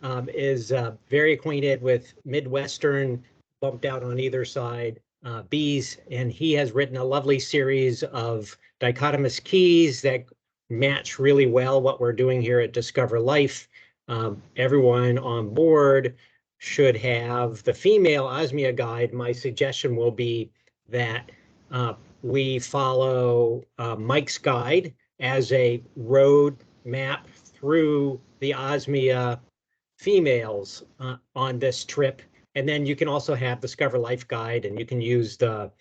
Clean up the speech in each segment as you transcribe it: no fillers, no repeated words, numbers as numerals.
is very acquainted with Midwestern, bumped out on either side, bees, and he has written a lovely series of dichotomous keys that match really well what we're doing here at Discover Life. Everyone on board should have the female Osmia guide. My suggestion will be that we follow Mike's guide as a road map through the Osmia females on this trip. And then you can also have Discover Life guide, and you can use the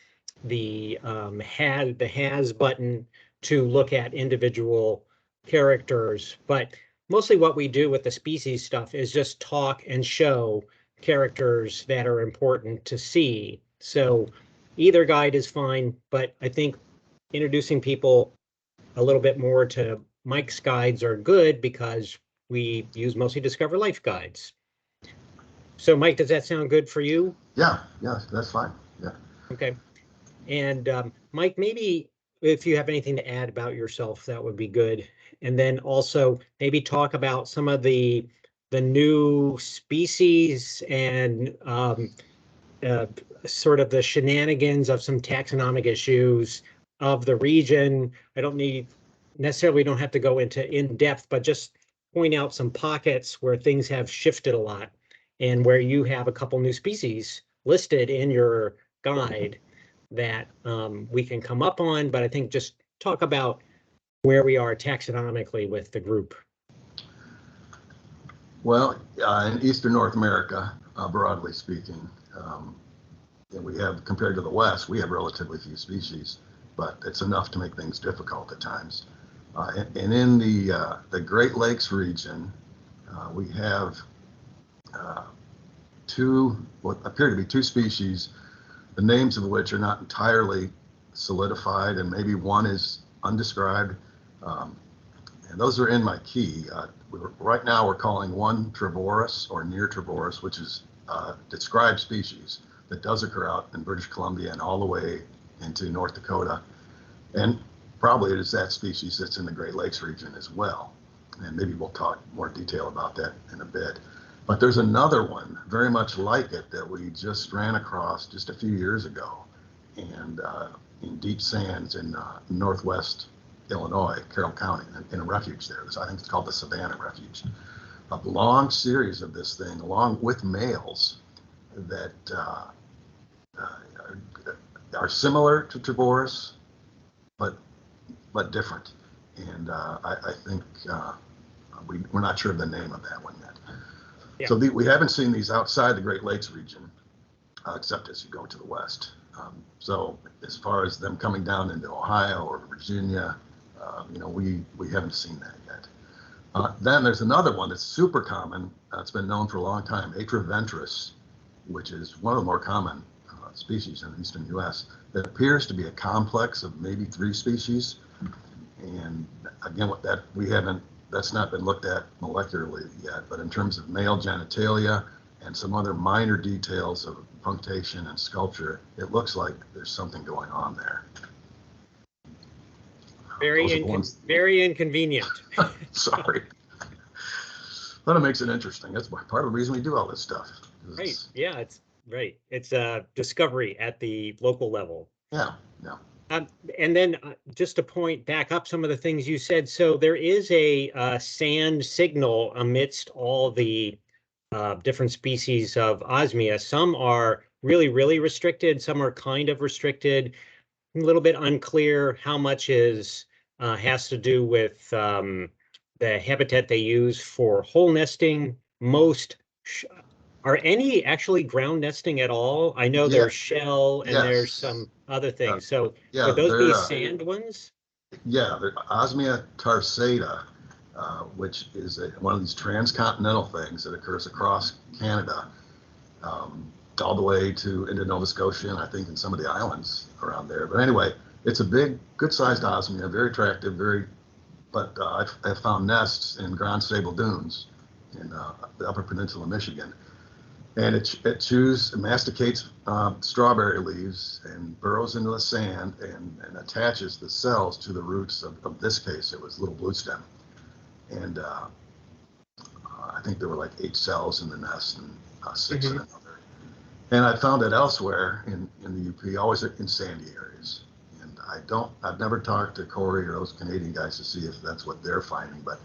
has button to look at individual characters. But mostly what we do with the species stuff is just talk and show characters that are important to see. So either guide is fine, but I think introducing people a little bit more to Mike's guides are good because we use mostly Discover Life guides. So Mike, does that sound good for you? Yeah, that's fine. Yeah. Okay. And Mike, maybe if you have anything to add about yourself, that would be good. And then also maybe talk about some of the new species and sort of the shenanigans of some taxonomic issues of the region. I don't necessarily don't have to go into in depth, but just point out some pockets where things have shifted a lot and where you have a couple new species listed in your guide that we can come up on. But I think just talk about where we are taxonomically with the group. Well, in Eastern North America, broadly speaking, we have, compared to the West, we have relatively few species, but it's enough to make things difficult at times. And in the Great Lakes region, we have what appear to be two species, the names of which are not entirely solidified, and maybe one is undescribed. And those are in my key. Right now, we're calling one Trevorus or near Trevorus, which is a described species that does occur out in British Columbia and all the way into North Dakota. And probably it is that species that's in the Great Lakes region as well. And maybe we'll talk more detail about that in a bit. But there's another one very much like it that we just ran across just a few years ago, and in deep sands in northwest Illinois, Carroll County, in a refuge there. I think it's called the Savannah Refuge. A long series of this thing, along with males that are similar to Trevorus, but different. And I think we're not sure of the name of that one yet. Yeah. So we haven't seen these outside the Great Lakes region, except as you go to the west. So as far as them coming down into Ohio or Virginia, we haven't seen that yet. Then there's another one that's super common. It's been known for a long time, Atraventris, which is one of the more common species in the eastern U.S. that appears to be a complex of maybe 3 species. And again, that's not been looked at molecularly yet, but in terms of male genitalia and some other minor details of punctation and sculpture, it looks like there's something going on there. Very inconvenient. Sorry. But it makes it interesting. That's part of the reason we do all this stuff. Right. Yeah, it's right. It's a discovery at the local level. Yeah. And then just to point back up some of the things you said, so there is a sand signal amidst all the different species of Osmia. Some are really, really restricted. Some are kind of restricted. A little bit unclear how much has to do with the habitat they use for hole nesting. Most are any actually ground nesting at all? I know there's shell and there's some other things. So would those be sand ones? Yeah, Osmia tarsata, which is one of these transcontinental things that occurs across Canada, all the way into Nova Scotia, and I think in some of the islands around there. But anyway, it's a big, good-sized Osmia, very attractive, but I've found nests in ground stable dunes in the Upper Peninsula of Michigan. And it masticates strawberry leaves and burrows into the sand and attaches the cells to the roots of this case, it was little bluestem. And I think there were like 8 cells in the nest and 6 in another. And I found it elsewhere in the UP, always in sandy areas. And I've never talked to Corey or those Canadian guys to see if that's what they're finding, but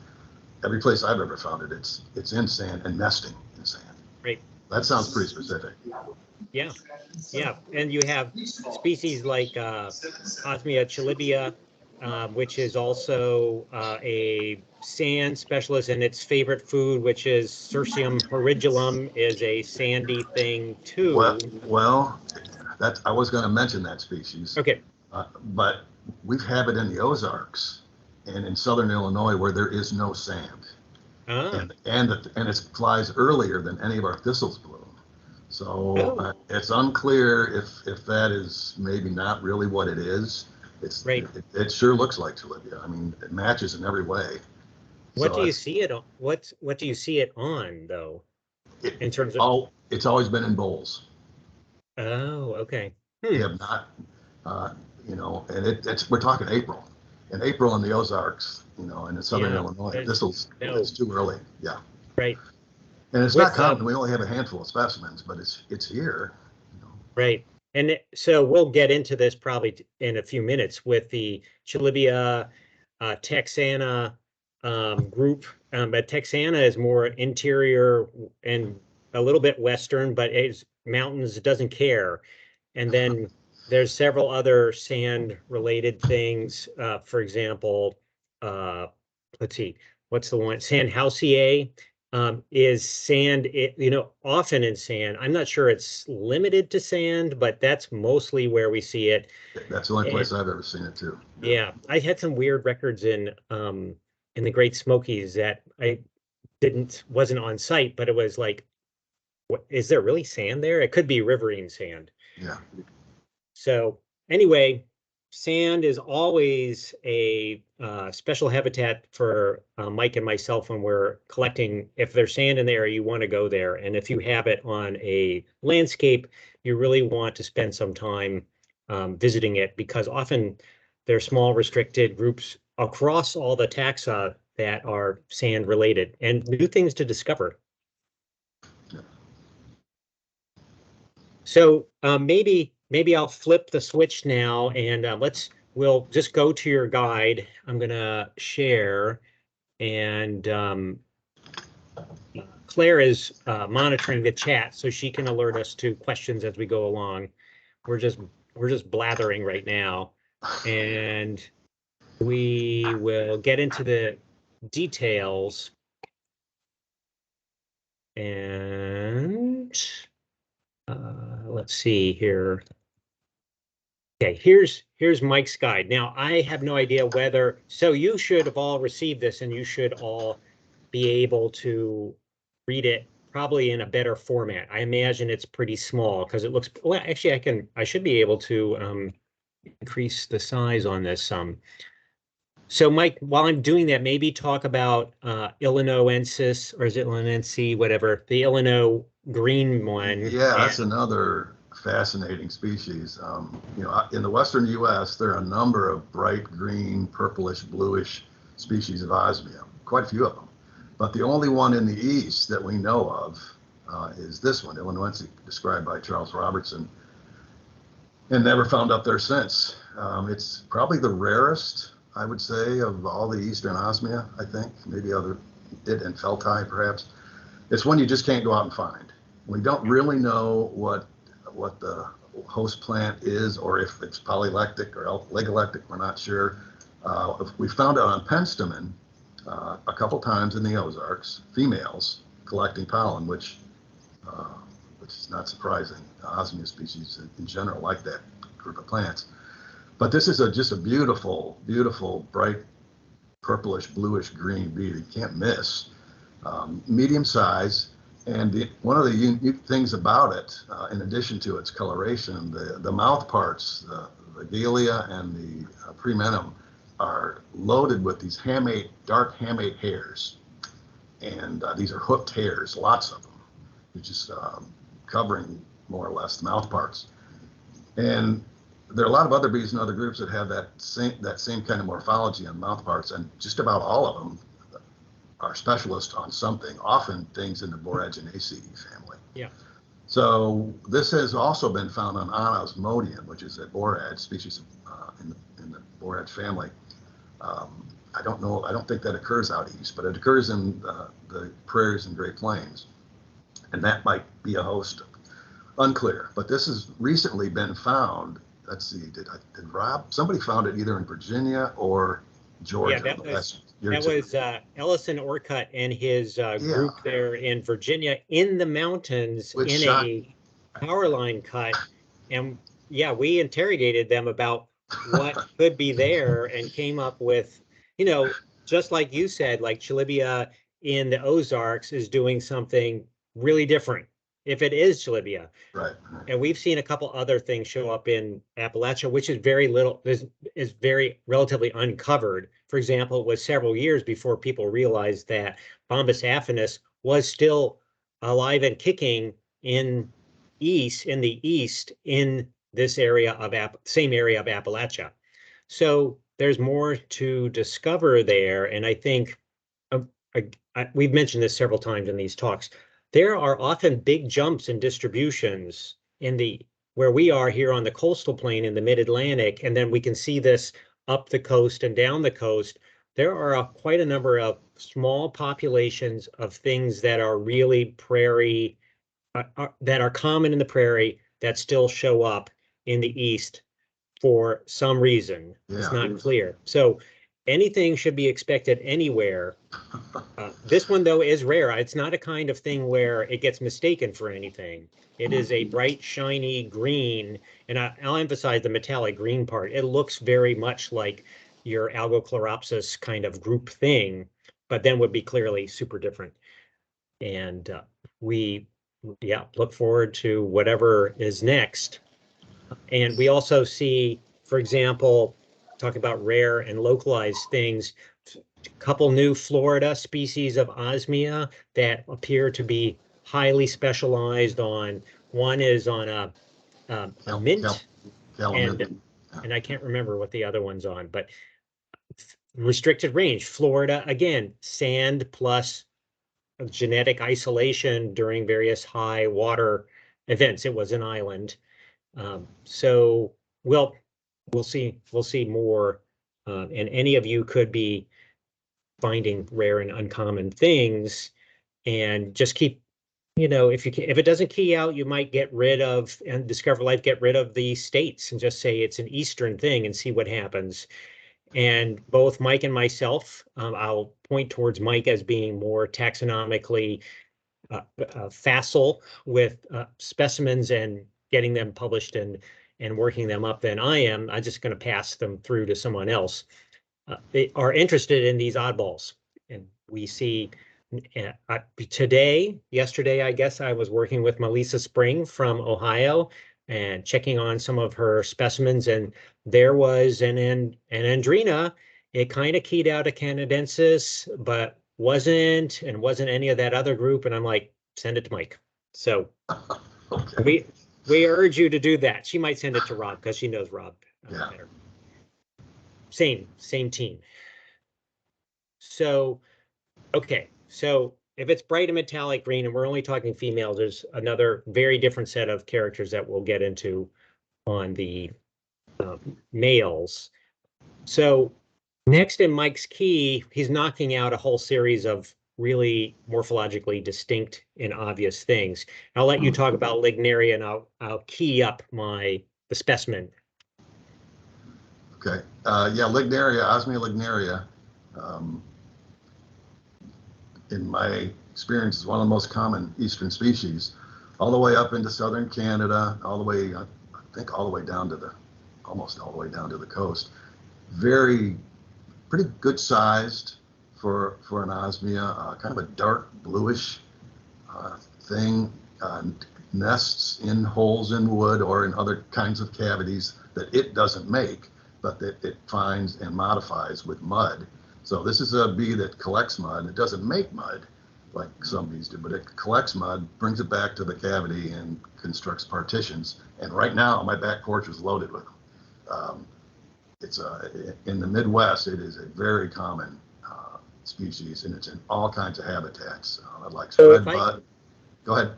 every place I've ever found it, it's in sand and nesting in sand. Right. That sounds pretty specific. Yeah. Yeah. And you have species like Osmia chalybea, which is also a sand specialist, and its favorite food, which is Cirsium horridulum, is a sandy thing too. Well, I was going to mention that species. Okay. But we have it in the Ozarks and in southern Illinois where there is no sand. And it flies earlier than any of our thistles bloom. So it's unclear if that is maybe not really what it is. Right. It sure looks like chalybea. I mean, it matches in every way. What do you see it on? What do you see it on though? In terms of it's always been in bowls. Oh, okay. We have not, and we're talking April. In April in the Ozarks, and in southern Illinois, it's too early. Yeah. Right. And it's not common. We only have a handful of specimens, but it's here. Right. And so we'll get into this probably in a few minutes with the chalybea, texana group. But texana is more interior and a little bit western, but it's mountains, it doesn't care. And then there's several other sand related things. For example, let's see, what's the one? Sandhausiae is sand, often in sand. I'm not sure it's limited to sand, but that's mostly where we see it. That's the only place I've ever seen it too. Yeah, I had some weird records in the Great Smokies that I wasn't on site, but it was like, what is there really sand there? It could be riverine sand. Yeah. So anyway, sand is always a special habitat for Mike and myself when we're collecting. If there's sand in there, you want to go there. And if you have it on a landscape, you really want to spend some time visiting it, because often there are small restricted groups across all the taxa that are sand related and new things to discover. So maybe I'll flip the switch now, and we'll just go to your guide. I'm gonna share, and Claire is monitoring the chat so she can alert us to questions as we go along. We're just blathering right now, and we will get into the details. And let's see here. Okay, here's Mike's guide. Now, I have no idea so you should have all received this, and you should all be able to read it probably in a better format. I imagine it's pretty small because it looks, well, actually I should be able to increase the size on this So Mike, while I'm doing that, maybe talk about Illinoensis, or is it Illinoensis, whatever, the Illinois green one. Yeah, that's another fascinating species. In the western U.S., there are a number of bright green, purplish, bluish species of Osmia, quite a few of them. But the only one in the east that we know of is this one, Illinoensis, described by Charles Robertson, and never found up there since. It's probably the rarest, I would say, of all the eastern Osmia, I think. Maybe it and felti, perhaps. It's one you just can't go out and find. We don't really know what the host plant is, or if it's polylectic or ligalectic, we're not sure. We found it on penstemon a couple times in the Ozarks, females collecting pollen, which is not surprising. Osmia species in general like that group of plants. But this is just a beautiful, beautiful, bright purplish, bluish green bead. You can't miss. Medium size. And one of the unique things about it, in addition to its coloration, the mouth parts, the galea and the premenum, are loaded with these dark hamate hairs. And these are hooked hairs, lots of them. They're just covering more or less the mouth parts. And there are a lot of other bees and other groups that have that same kind of morphology on mouth parts, and just about all of them are specialists on something, often things in the Boraginaceae family. Yeah. So this has also been found on Osmodium, which is a borage species in the borage family. I don't think that occurs out east, but it occurs in the prairies and Great Plains. And that might be a host. Unclear, but this has recently been found. Let's see, did somebody found it either in Virginia or Georgia? Yeah, that was Ellison Orcutt and his group there in Virginia in the mountains in a power line cut. And yeah, we interrogated them about what could be there and came up with, just like you said, like chalybea in the Ozarks is doing something really different if it is chalybea. Right. And we've seen a couple other things show up in Appalachia, which is very little, is very relatively uncovered. For example, it was several years before people realized that Bombus affinis was still alive and kicking in the east in this area of same area of Appalachia. So there's more to discover there. And I think we've mentioned this several times in these talks. There are often big jumps in distributions where we are here on the coastal plain in the mid-Atlantic, and then we can see this up the coast and down the coast. There are quite a number of small populations of things that are really prairie, that are common in the prairie that still show up in the east for some reason. Yeah. It's not clear. So anything should be expected anywhere. This one, though, is rare. It's not a kind of thing where it gets mistaken for anything. It is a bright, shiny green, and I'll emphasize the metallic green part. It looks very much like your Algochloropsis kind of group thing, but then would be clearly super different. And we look forward to whatever is next. And we also see, for example, talk about rare and localized things, a couple new Florida species of Osmia that appear to be highly specialized on. One is on a mint, and I can't remember what the other one's on, but restricted range. Florida, again, sand plus genetic isolation during various high water events. It was an island. So we'll see more, and any of you could be finding rare and uncommon things, and just keep, if it doesn't key out, you might get rid of, and Discover Life get rid of the states and just say it's an Eastern thing and see what happens. And both Mike and myself, I'll point towards Mike as being more taxonomically facile with specimens and getting them published and working them up than I am. I'm just going to pass them through to someone else. They are interested in these oddballs, and we see yesterday, I guess I was working with Melissa Spring from Ohio and checking on some of her specimens, and there was an Andrina. It kind of keyed out a Canadensis, but wasn't any of that other group. And I'm like, send it to Mike. So okay. We urge you to do that. She might send it to Rob because she knows Rob better. Same team. So, okay. So if it's bright and metallic green, and we're only talking females, there's another very different set of characters that we'll get into on the males. So next in Mike's key, he's knocking out a whole series of really morphologically distinct and obvious things. I'll let you talk about lignaria, and I'll key up the specimen. Okay. Lignaria, Osmia lignaria, in my experience, is one of the most common eastern species, all the way up into southern Canada, all the way down to almost all the way down to the coast. Pretty good sized for an Osmia, kind of a dark bluish thing, nests in holes in wood or in other kinds of cavities that it doesn't make, but that it finds and modifies with mud. So this is a bee that collects mud. It doesn't make mud like some bees do, but it collects mud, brings it back to the cavity, and constructs partitions. And right now, my back porch is loaded with them. In the Midwest, it is a very common species, and it's in all kinds of habitats, like So spread bud. Go ahead.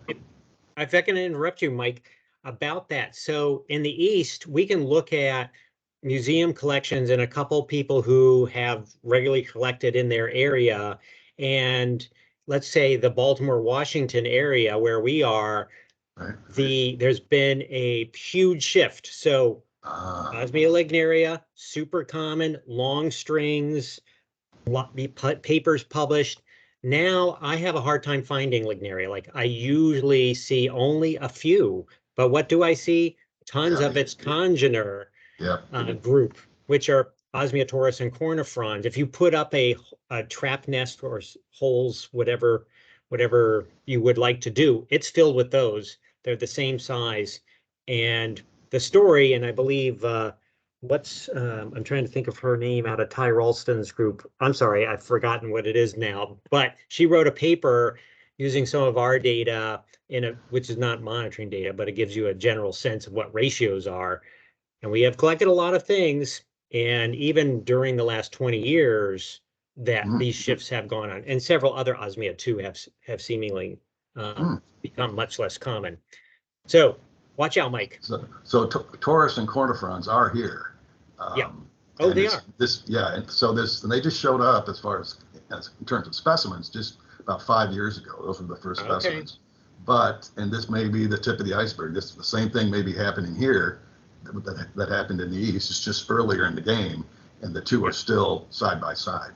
if I can interrupt you, Mike, about that. So in the East, we can look at museum collections and a couple people who have regularly collected in their area. And let's say the Baltimore, Washington area where we are, Right. there's been a huge shift. So Osmia lignaria, super common, long strings, papers published. Now I have a hard time finding lignaria. Like I usually see only a few, but what do I see? Tons of its congener group, which are Osmia taurus and cornifrons. If you put up a trap nest or holes, whatever you would like to do, it's filled with those. They're the same size. And the story, and I believe I'm trying to think of her name out of Ty Ralston's group. I'm sorry, I've forgotten what it is now, but she wrote a paper using some of our data which is not monitoring data, but it gives you a general sense of what ratios are. And we have collected a lot of things. And even during the last 20 years, that these shifts have gone on, and several other Osmia too have seemingly become much less common. So watch out, Mike. So taurus and cornifrons are here. Yeah. Oh, they are. And they just showed up as in terms of specimens just about 5 years ago. Those were the first specimens. And this may be the tip of the iceberg. The same thing may be happening here that happened in the East. It's just earlier in the game, and the two are still side by side.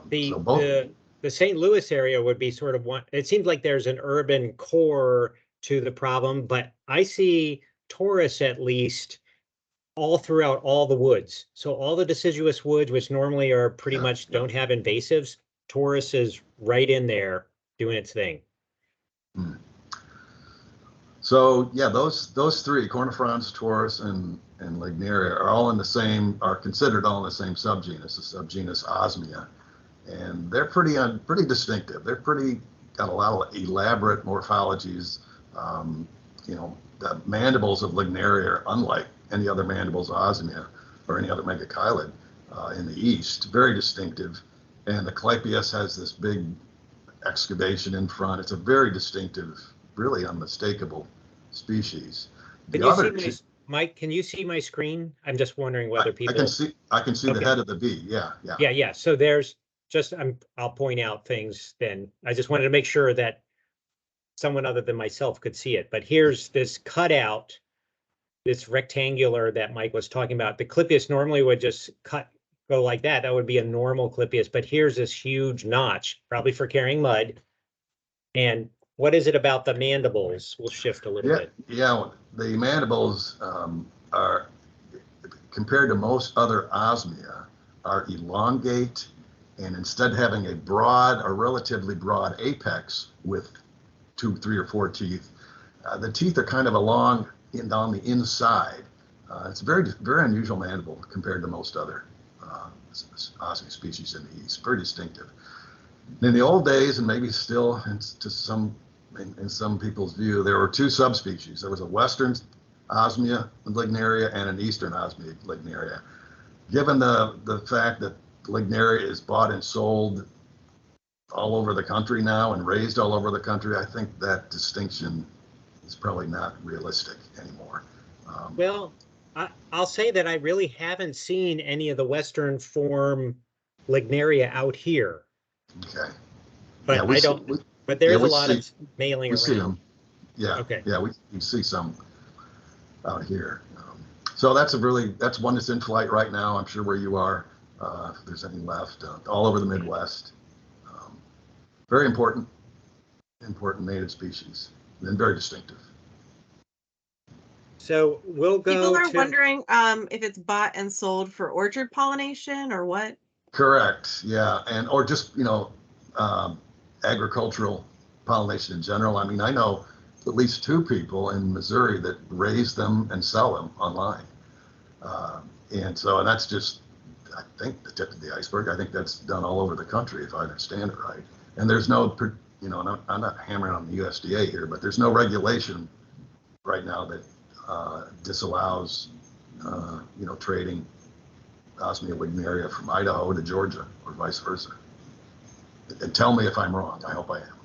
The St. Louis area would be sort of one. It seems like there's an urban core to the problem, but I see taurus at least all throughout all the woods. So all the deciduous woods, which normally are pretty much don't have invasives, taurus is right in there doing its thing. So yeah, those three, cornifrons, taurus, and lignaria, are considered all in the same subgenus, the subgenus Osmia, and they're pretty distinctive. They're got a lot of elaborate morphologies. The mandibles of lignaria are unlike any other mandibles of Osmia or any other megachilid in the East. Very distinctive, and the clypeus has this big excavation in front. It's a very distinctive, really unmistakable species. Mike, can you see my screen? I'm just wondering whether people. I can see the head of the bee. Yeah. So there's I'll point out things then. I just wanted to make sure that someone other than myself could see it. But here's this cutout, this rectangular that Mike was talking about. The clypeus normally would just go like that. That would be a normal clypeus. But here's this huge notch, probably for carrying mud. And what is it about the mandibles? We'll shift a little bit. Yeah, the mandibles are, compared to most other Osmia, are elongate, and instead of having a relatively broad apex with 2, 3, or 4 teeth, the teeth are kind of along on the inside. It's a very, very unusual mandible compared to most other Osmia species in the East. Very distinctive. In the old days, and maybe still in some people's view, there were 2 subspecies. There was a western Osmia lignaria and an eastern Osmia lignaria. Given the fact that lignaria is bought and sold all over the country now and raised all over the country, I think that distinction is probably not realistic anymore. Well, I'll say that I really haven't seen any of the western form lignaria out here. Okay. But but there's a lot of mailing around. See them. Yeah. Okay. Yeah, we see some out here. So that's one that's in flight right now. I'm sure where you are, if there's any left, all over the Midwest. Very important native species, and very distinctive. So we'll go. People are wondering if it's bought and sold for orchard pollination or what? Correct. Yeah, or just agricultural pollination in general. I mean, I know at least 2 people in Missouri that raise them and sell them online, and that's just, I think, the tip of the iceberg. I think that's done all over the country, if I understand it right. And there's no, I'm not hammering on the USDA here, but there's no regulation right now that disallows, trading Osmia lignaria from Idaho to Georgia or vice versa. And tell me if I'm wrong. I hope I am.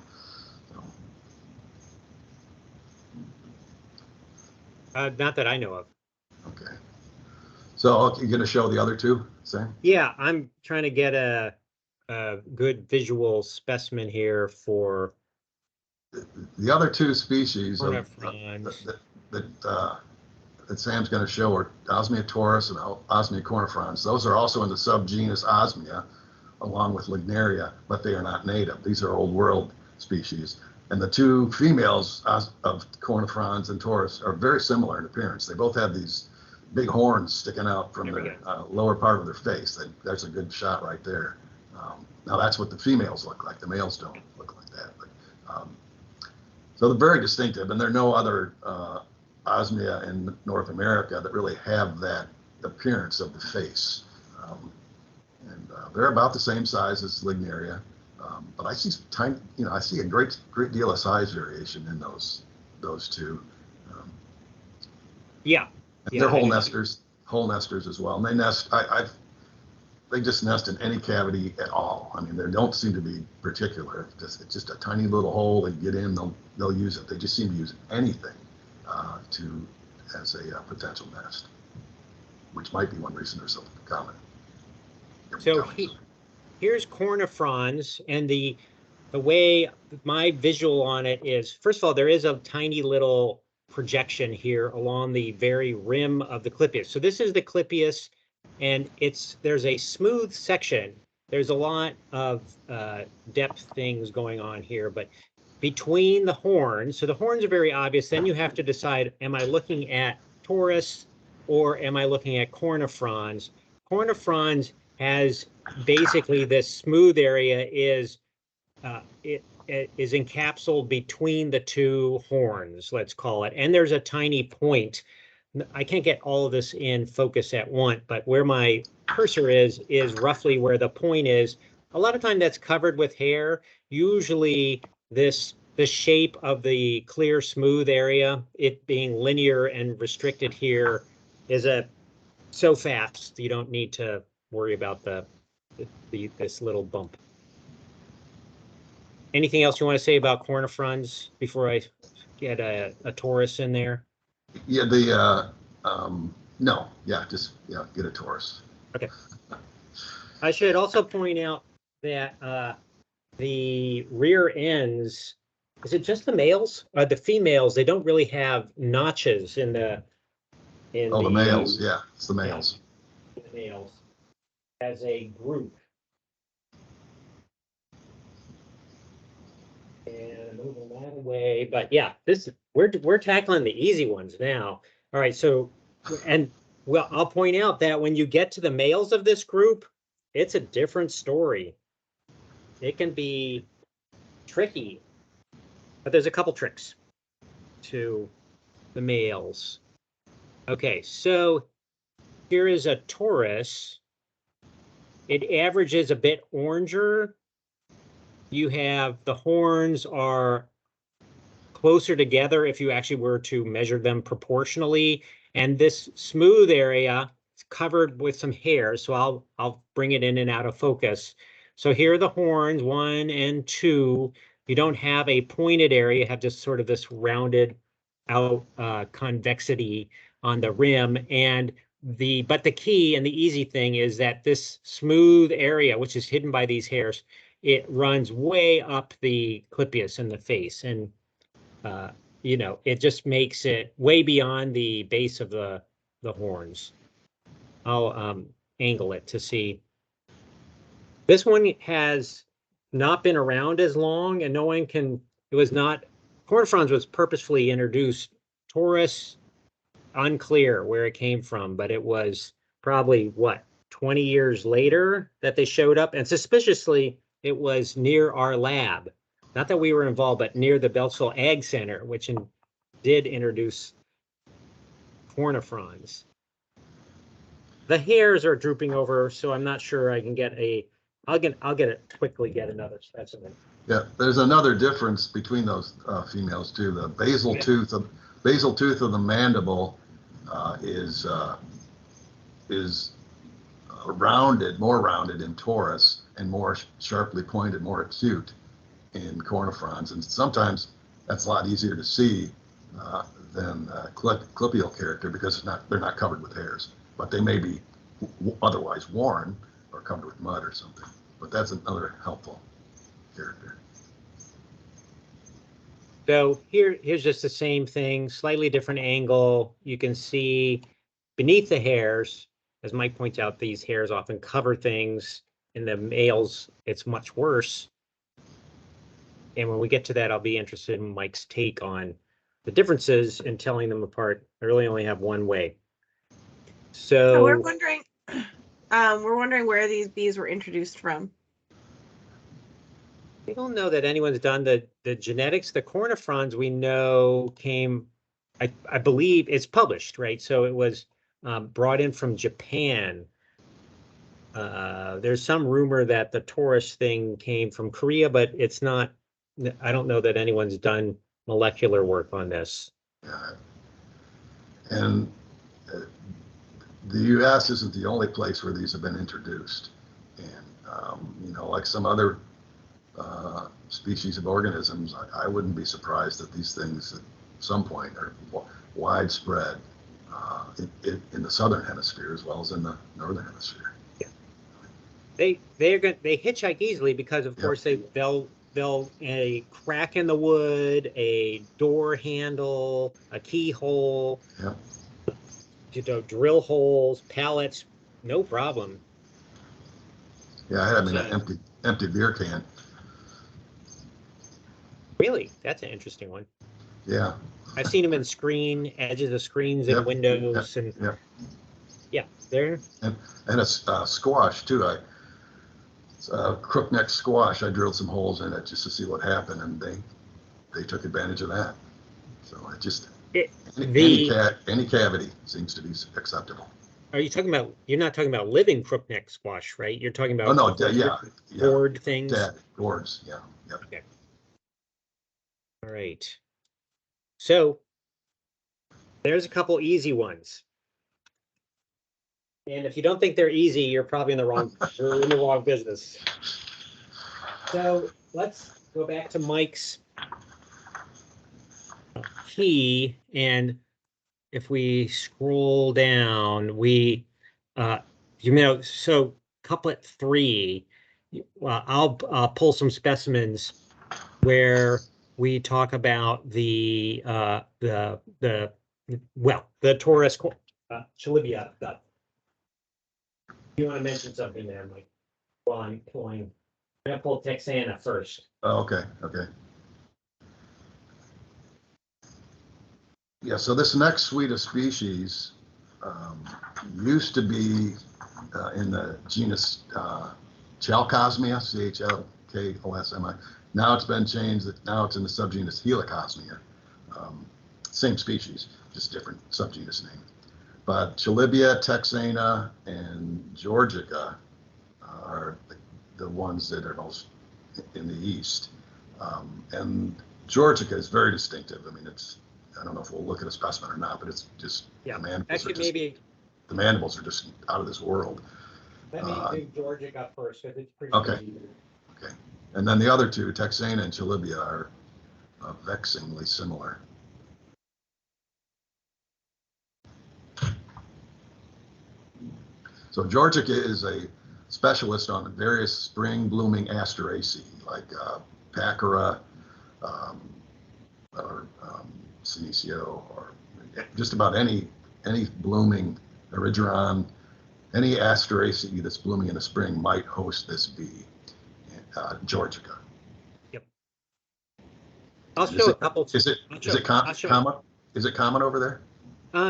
So. Not that I know of. Okay. So you're going to show the other two, Sam? Yeah, I'm trying to get a good visual specimen here for the other two species that Sam's going to show are Osmia taurus and Osmia cornifrons. Those are also in the subgenus Osmia, along with lignaria, but they are not native. These are old world species. And the two females of cornifrons and taurus are very similar in appearance. They both have these big horns sticking out from the lower part of their face. There's a good shot right there. Now that's what the females look like. The males don't look like that. But, so they're very distinctive, and there are no other Osmia in North America that really have that appearance of the face. They're about the same size as lignaria, but I see tiny, I see a great deal of size variation in those two. Yeah. They're whole nesters as well. And they nest, they just nest in any cavity at all. I mean, they don't seem to be particular. It's just a tiny little hole. They get in, they'll use it. They just seem to use anything as a potential nest, which might be one reason they're so common. So here's cornifrons, and the way my visual on it is, first of all, there is a tiny little projection here along the very rim of the clypeus. So this is the clypeus, and there's a smooth section. There's a lot of depth things going on here, but between the horns, so the horns are very obvious. Then you have to decide, am I looking at taurus or am I looking at cornifrons? Cornifrons has basically this smooth area is it is encapsulated between the two horns, let's call it, and there's a tiny point. I can't get all of this in focus at once, but where my cursor is roughly where the point is. A lot of time that's covered with hair. Usually the shape of the clear smooth area, it being linear and restricted here, is so fast you don't need to worry about this little bump. Anything else you want to say about cornifrons before I get a taurus in there? Yeah, no, just get a taurus. Okay. I should also point out that the rear ends, is it just the males? The females, they don't really have notches in the males, yeah, it's the males. The males as a group. And moving that away, but yeah, we're tackling the easy ones now. All right, so I'll point out that when you get to the males of this group, it's a different story. It can be tricky, but there's a couple tricks to the males. Okay, so here is a taurus. It averages a bit oranger. You have the horns are closer together if you actually were to measure them proportionally. And this smooth area is covered with some hair. So I'll bring it in and out of focus. So here are the horns, 1 and 2. You don't have a pointed area, you have just sort of this rounded out convexity on the rim. But the key and the easy thing is that this smooth area, which is hidden by these hairs, it runs way up the clypeus in the face, and it just makes it way beyond the base of the horns. I'll angle it to see. This one has not been around as long, and no one can. It was not. Cornifrons was purposefully introduced. Taurus, unclear where it came from, but it was probably 20 years later that they showed up, and suspiciously it was near our lab. Not that we were involved, but near the Beltsville Ag Center, which did introduce cornifrons. The hairs are drooping over, so I'm not sure I can get I'll quickly get another specimen. Yeah, there's another difference between those females too. The basal tooth of the mandible is more rounded in taurus, and more sharply pointed, more acute in cornifrons. And sometimes that's a lot easier to see than clipial character, because they're not covered with hairs, but they may be otherwise worn or covered with mud or something. But that's another helpful character. So here's just the same thing, slightly different angle. You can see beneath the hairs, as Mike points out, these hairs often cover things. In the males, it's much worse. And when we get to that, I'll be interested in Mike's take on the differences and telling them apart. I really only have one way. So we're wondering where these bees were introduced from. we don't know that anyone's done the genetics. The cornifrons we know came, I believe it's published, right? So it was brought in from Japan. There's some rumor that the taurus thing came from Korea, but it's not, I don't know that anyone's done molecular work on this. Yeah. And the U.S. isn't the only place where these have been introduced. And, like some other species of organisms, I wouldn't be surprised that these things at some point are widespread in the southern hemisphere as well as in the northern hemisphere. Yeah. They hitchhike easily because, of course, they'll a crack in the wood, a door handle, a keyhole, drill holes, pallets, no problem. Yeah, I had them in an empty beer can. Really? That's an interesting one. Yeah. I've seen them in edges of screens and windows, and there. And a squash too. Crookneck squash. I drilled some holes in it just to see what happened, and they took advantage of that. So any cavity seems to be acceptable. Are you talking about? You're not talking about living crookneck squash, right? You're talking about gourd things. Gourds. Yeah. Yep. Okay. All right. So there's a couple easy ones. And if you don't think they're easy, you're probably in the wrong business. So let's go back to Mike's key, and if we scroll down, so couplet 3, I'll pull some specimens where we talk about the taurus chalybea. You want to mention something there, Mike? While I'm pulling, I'm gonna pull texana first. Oh, okay. Yeah, so this next suite of species used to be in the genus Chalkosmia, Chlkosmi. Now it's been changed. Now it's in the subgenus Helicosmia. Same species, just different subgenus name. But chalybea, texana, and georgica are the ones that are most in the east. And georgica is very distinctive. I mean, I don't know if we'll look at a specimen or not, but it's just the mandibles are just out of this world. Let me do georgica first, because it's pretty easy. Okay. And then the other two, texana and chalybea, are vexingly similar. So georgica is a specialist on various spring blooming asteraceae like Pachyra or Senecio, or just about any blooming erigeron, any asteraceae that's blooming in the spring might host this bee, georgica. Yep. I'll show a couple. Is it common over there?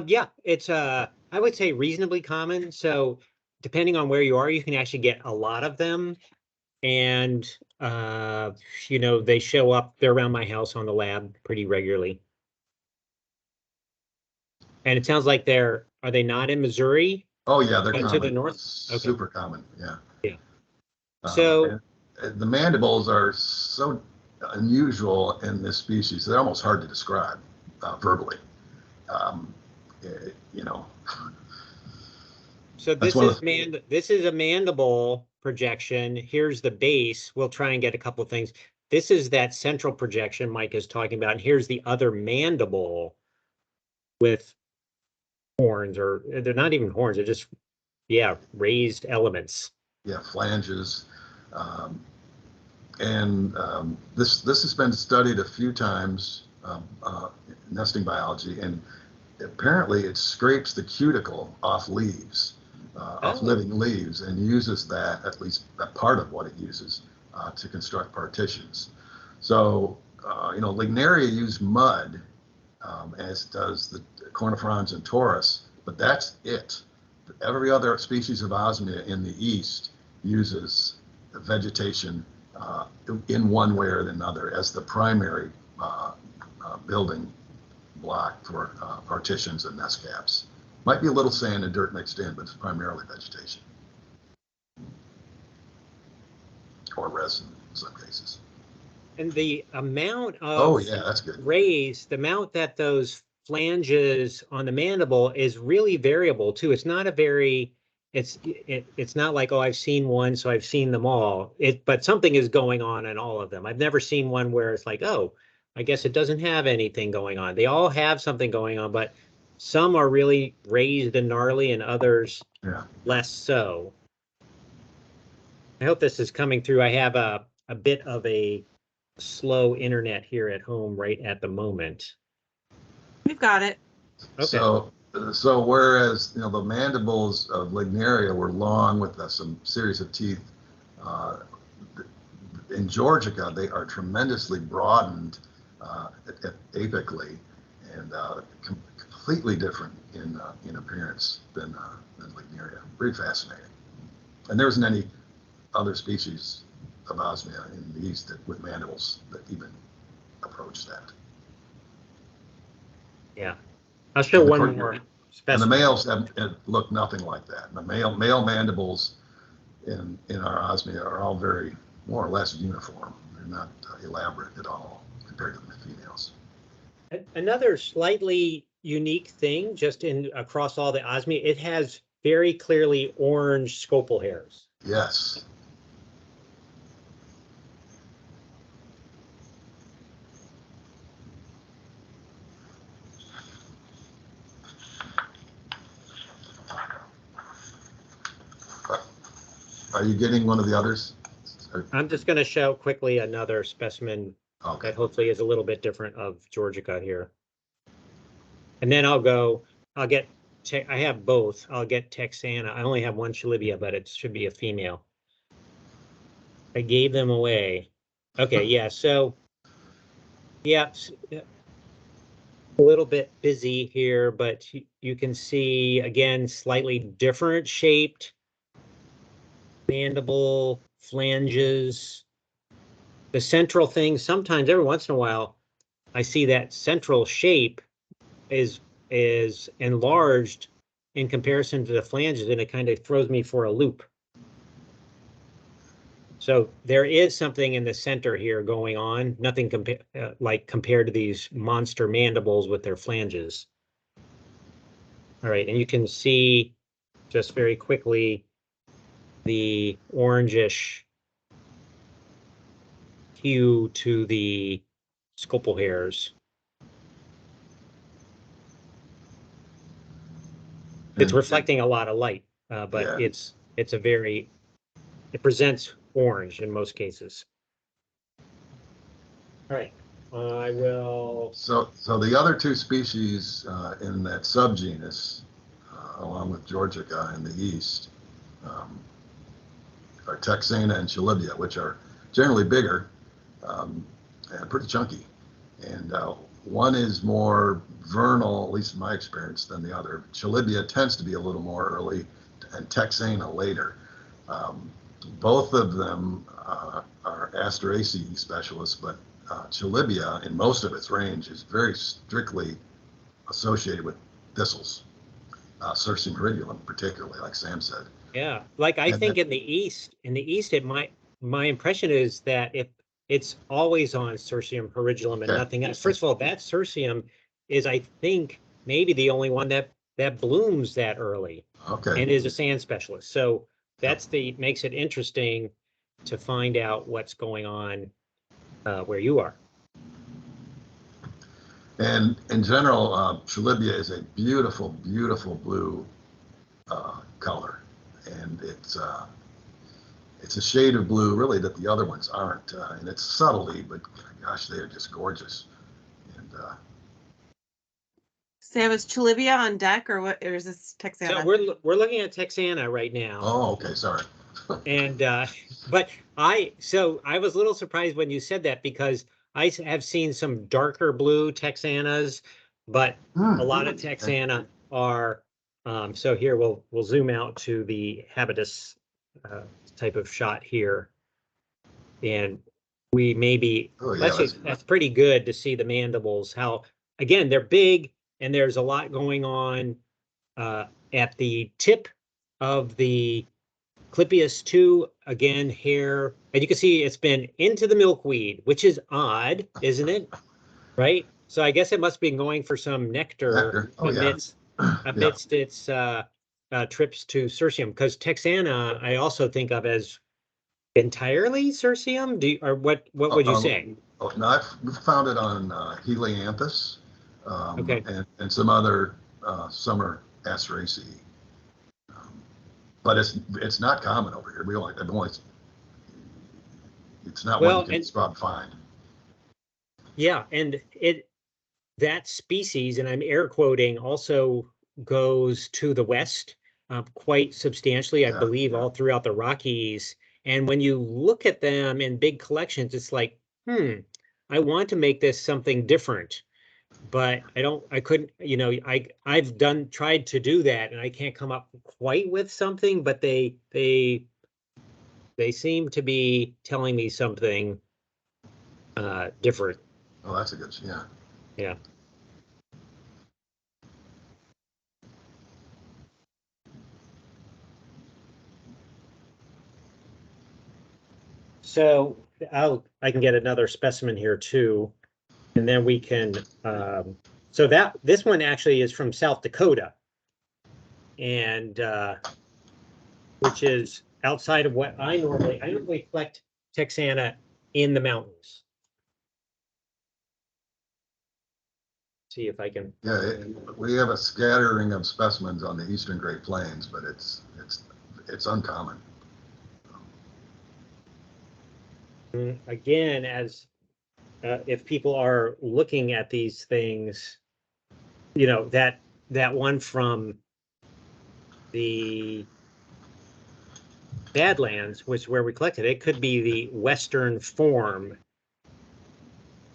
Yeah, it's I would say reasonably common. So depending on where you are, you can actually get a lot of them. And they show up, they're around my house on the lab pretty regularly. And it sounds like are they not in Missouri? Oh yeah, they're common. To the north? Okay. Super common, yeah. Yeah. So the mandibles are so unusual in this species, they're almost hard to describe So That's this is a mandible projection. Here's the base. We'll try and get a couple of things. This is that central projection Mike is talking about. And here's the other mandible with horns, or they're not even horns. They're just, yeah, raised elements. Yeah, flanges. This has been studied a few times, nesting biology, and apparently it scrapes the cuticle off leaves, off living leaves, and uses that, at least that part of what it uses, to construct partitions. So, lignaria use mud, as does the cornifrons and taurus, but that's it. Every other species of Osmia in the east uses vegetation in one way or another as the primary building block for partitions and nest caps. Might be a little sand and dirt mixed in, but it's primarily vegetation. Or resin in some cases. And the amount of that's good. raise, the amount that those flanges on the mandible is really variable too. It's not a very, it's not like, oh, I've seen one, so I've seen them all. But something is going on in all of them. I've never seen one where it's like, oh, I guess it doesn't have anything going on. They all have something going on, but some are really raised and gnarly and others less so. I hope this is coming through. I have a bit of a slow internet here at home right at the moment. We've got it. Okay. So whereas the mandibles of lignaria were long with some series of teeth, in georgica they are tremendously broadened apically and completely different in appearance than lignaria. Very fascinating. And there isn't any other species of Osmia in the east with mandibles that even approach that. Yeah, I'll show one more specimen. And the males have look nothing like that. The male mandibles in our Osmia are all very more or less uniform. They're not elaborate at all compared to the females. Another slightly unique thing, just across all the Osmia, it has very clearly orange scopal hairs. Yes. Are you getting one of the others? I'm just going to show quickly another specimen that hopefully is a little bit different of georgica here. And then I have both. I'll get texana. I only have one chalybea, but it should be a female. I gave them away. Okay, yeah, so, yeah, a little bit busy here, but you can see, again, slightly different shaped mandible, flanges. The central thing, sometimes every once in a while, I see that central shape is enlarged in comparison to the flanges, and it kind of throws me for a loop. So there is something in the center here going on, nothing compared to these monster mandibles with their flanges. All right, and you can see just very quickly the orangish hue to the scopal hairs. It's reflecting a lot of light, but it presents orange in most cases. All right, I will. So the other two species in that subgenus, along with georgica in the east, are texana and chalybea, which are generally bigger and pretty chunky. And one is more vernal, at least in my experience, than the other. Chalybea tends to be a little more early, and texana later. Both of them are Asteraceae specialists, but chalybea, in most of its range, is very strictly associated with thistles, Cirsium hiridulum particularly, like Sam said. Yeah, like I think in the east, my impression is that if it's always on Cirsium hiridulum and nothing else. First of all, that Cirsium is, I think, maybe the only one that that blooms that early Okay. and is a sand specialist. So makes it interesting to find out what's going on where you are. And in general, chalybea is a beautiful, beautiful blue color, and it's a shade of blue really that the other ones aren't, and it's subtly, but gosh, they are just gorgeous. And Sam, is chalybea on deck or what? Or is this texana? So we're looking at texana right now. oh, okay, sorry. And but I was a little surprised when you said that, because I have seen some darker blue texanas, but a lot of texana are so here we'll zoom out to the habitus type of shot here, and we maybe that's pretty good to see the mandibles, how again they're big and there's a lot going on at the tip of the Clypeus 2, again, hair, and you can see it's been into the milkweed, which is odd, isn't it? Right? So I guess it must be going for some nectar amidst its trips to Circium, because Texana I also think of as entirely Circium. Or what would you say? Oh, no, I've found it on Helianthus Okay. and some other summer Asteraceae. But it's not common over here. It's not one you can spot and find. Yeah, and that species, and I'm air quoting, also goes to the west quite substantially, I believe, all throughout the Rockies. And when you look at them in big collections, it's like, I want to make this something different, but I couldn't, I've tried to do that and I can't come up quite with something, but they seem to be telling me something different. Oh, that's a good, yeah. Yeah. So I can get another specimen here too, and then we can. So this one actually is from South Dakota, and which is outside of what I normally collect texana in the mountains. See if I can. Yeah, we have a scattering of specimens on the eastern Great Plains, but it's uncommon. Again, as if people are looking at these things, that one from the Badlands, which where we collected it, could be the Western form,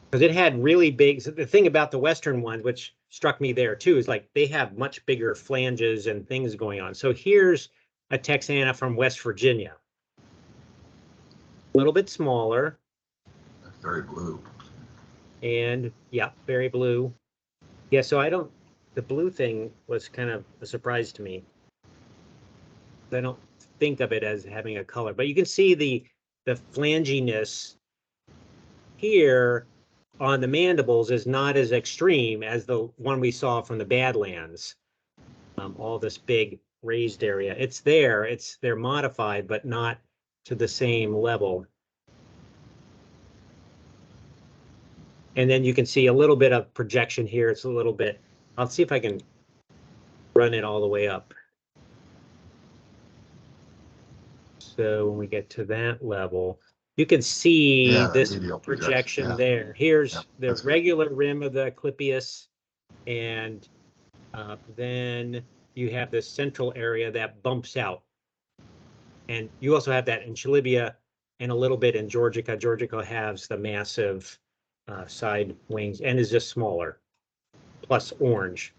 because it had really big. So the thing about the Western ones, which struck me there too, is like they have much bigger flanges and things going on. So here's a texana from West Virginia, a little bit smaller, very blue, and yeah, very blue. Yeah, so the blue thing was kind of a surprise to me. I don't think of it as having a color, but you can see the flanginess here on the mandibles is not as extreme as the one we saw from the Badlands. All this big raised area, it's there, they're modified, but not to the same level. And then you can see a little bit of projection here. It's a little bit, I'll see if I can run it all the way up. So when we get to that level, you can see this projection there. Here's the regular rim of the Clypeus, and then you have this central area that bumps out. And you also have that in chalybea and a little bit in georgica. Georgica has the massive side wings and is just smaller, plus orange.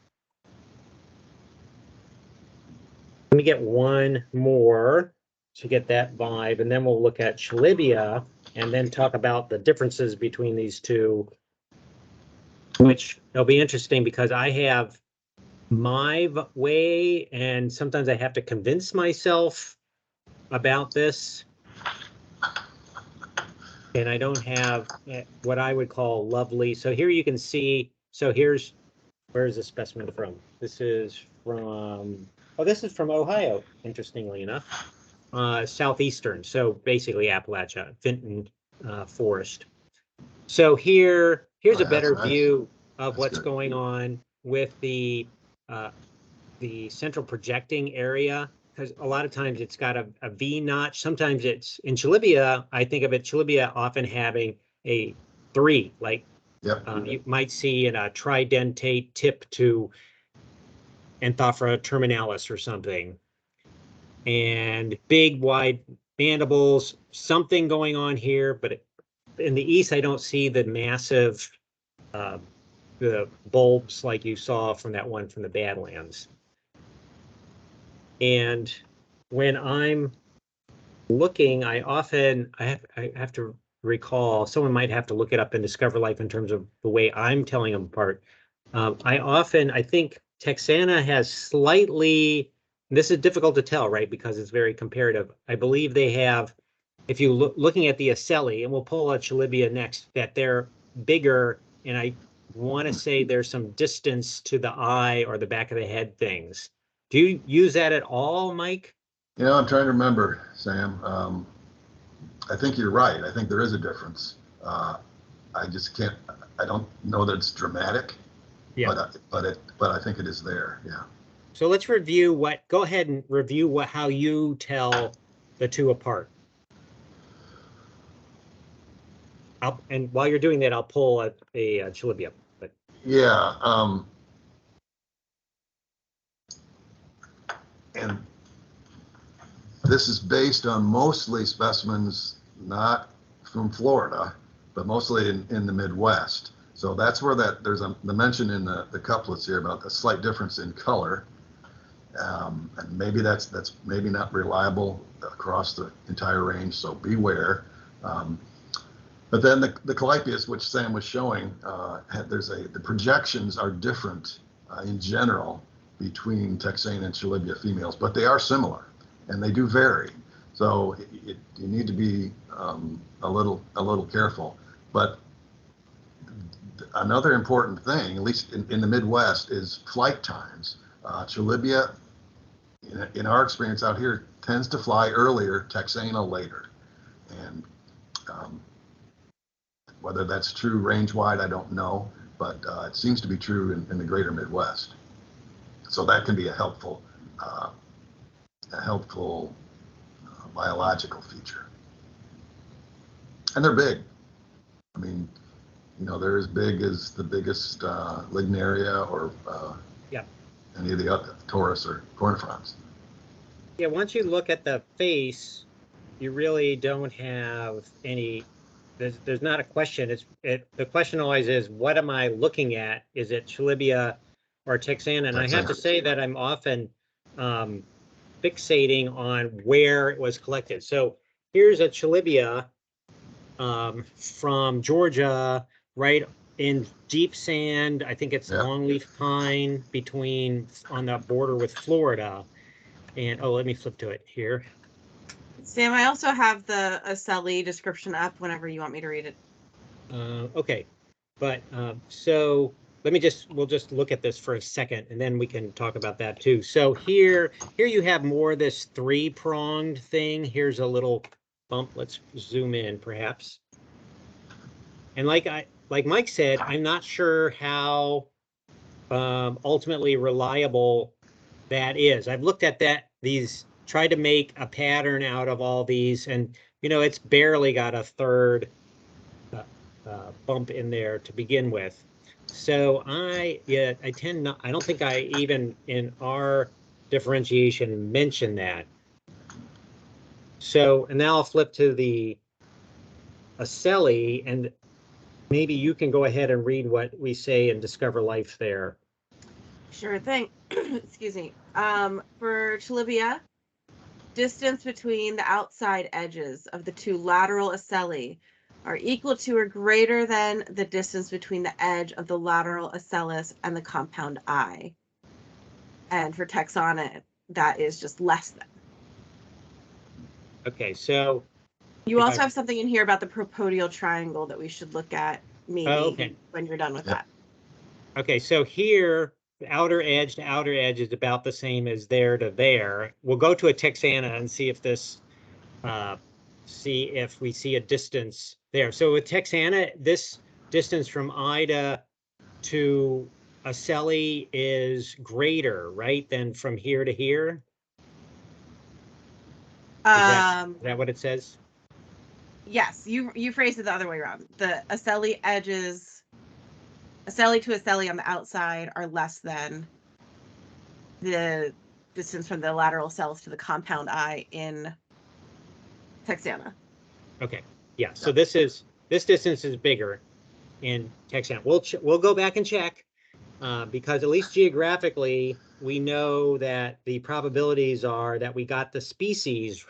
Let me get one more to get that vibe, and then we'll look at chalybea and then talk about the differences between these two, which will be interesting because I have my way and sometimes I have to convince myself about this, and I don't have what I would call lovely. So here you can see, so where's the specimen from? This is from, oh, this is from Ohio, interestingly enough. Southeastern, so basically Appalachia, Vinton Forest. So here's a better nice. view of That's what's good. going on with the central projecting area, because a lot of times it's got a V notch. Sometimes it's in chalybea. I think of it, chalybea often having a 3, like Yep. you might see in a tridentate tip to Anthophora terminalis or something. And big, wide mandibles, something going on here, but in the east, I don't see the massive the bulbs like you saw from that one from the Badlands. And when I'm looking, I have to recall, someone might have to look it up in Discover Life in terms of the way I'm telling them apart. I think Texana has slightly, this is difficult to tell, right? Because it's very comparative. I believe they have, if you looking at the ocelli, and we'll pull out chalybea next, that they're bigger, and I want to say there's some distance to the eye or the back of the head things. Do you use that at all, Mike? You know, I'm trying to remember, Sam. I think you're right. I think there is a difference. I just can't. I don't know that it's dramatic. Yeah. But I think it is there. Yeah. So let's review go ahead and review how you tell the two apart. And while you're doing that, I'll pull a chalybea. But yeah. And this is based on mostly specimens not from Florida, but mostly in the Midwest. So that's where there's the mention in the couplets here about the slight difference in color. And maybe that's maybe not reliable across the entire range, so beware. But then the clypeus, which Sam was showing, the projections are different in general between texana and chalybea females, but they are similar and they do vary. So you need to be a little careful. But another important thing, at least in the Midwest, is flight times. Chalybea, in our experience out here, tends to fly earlier, texana later. And whether that's true range-wide, I don't know, but it seems to be true in the greater Midwest. So that can be a helpful biological feature. And they're big. I mean, you know, they're as big as the biggest lignaria or any of the other taurus or cornifrons. Yeah, once you look at the face, you really don't have any. There's not a question. The question always is, what am I looking at? Is it chalybea or texana? And I have to say that I'm often fixating on where it was collected. So here's a chalybea from Georgia, right in deep sand. I think it's longleaf pine on the border with Florida. And let me flip to it here. Sam, I also have the ocelli description up whenever you want me to read it. Okay, but so we'll just look at this for a second, and then we can talk about that too. So here you have more of this 3-pronged thing. Here's a little bump. Let's zoom in, perhaps. And like Mike said, I'm not sure how ultimately reliable that is. I've looked at tried to make a pattern out of all these, and you know, it's barely got a third bump in there to begin with. So I tend not, I don't think I even in our differentiation mention that. So, and now I'll flip to the ocelli, and maybe you can go ahead and read what we say in Discover Life there. Sure thing. Excuse me. For chalybea, distance between the outside edges of the two lateral ocelli are equal to or greater than the distance between the edge of the lateral ocellus and the compound eye. And for texana, that is just less than. Okay, so you also have something in here about the propodial triangle that we should look at maybe when you're done with that. Okay, so here outer edge to outer edge is about the same as there to there. We'll go to a texana and see if this, see if we see a distance there. So with texana, this distance from Ida to ocelli is greater, right, than from here to here? Is that what it says? Yes, you phrased it the other way around. The ocelli edges, ocelli to ocelli on the outside are less than the distance from the lateral cells to the compound eye in texana. Okay, yeah. So this distance is bigger in texana. We'll go back and check because at least geographically we know that the probabilities are that we got the species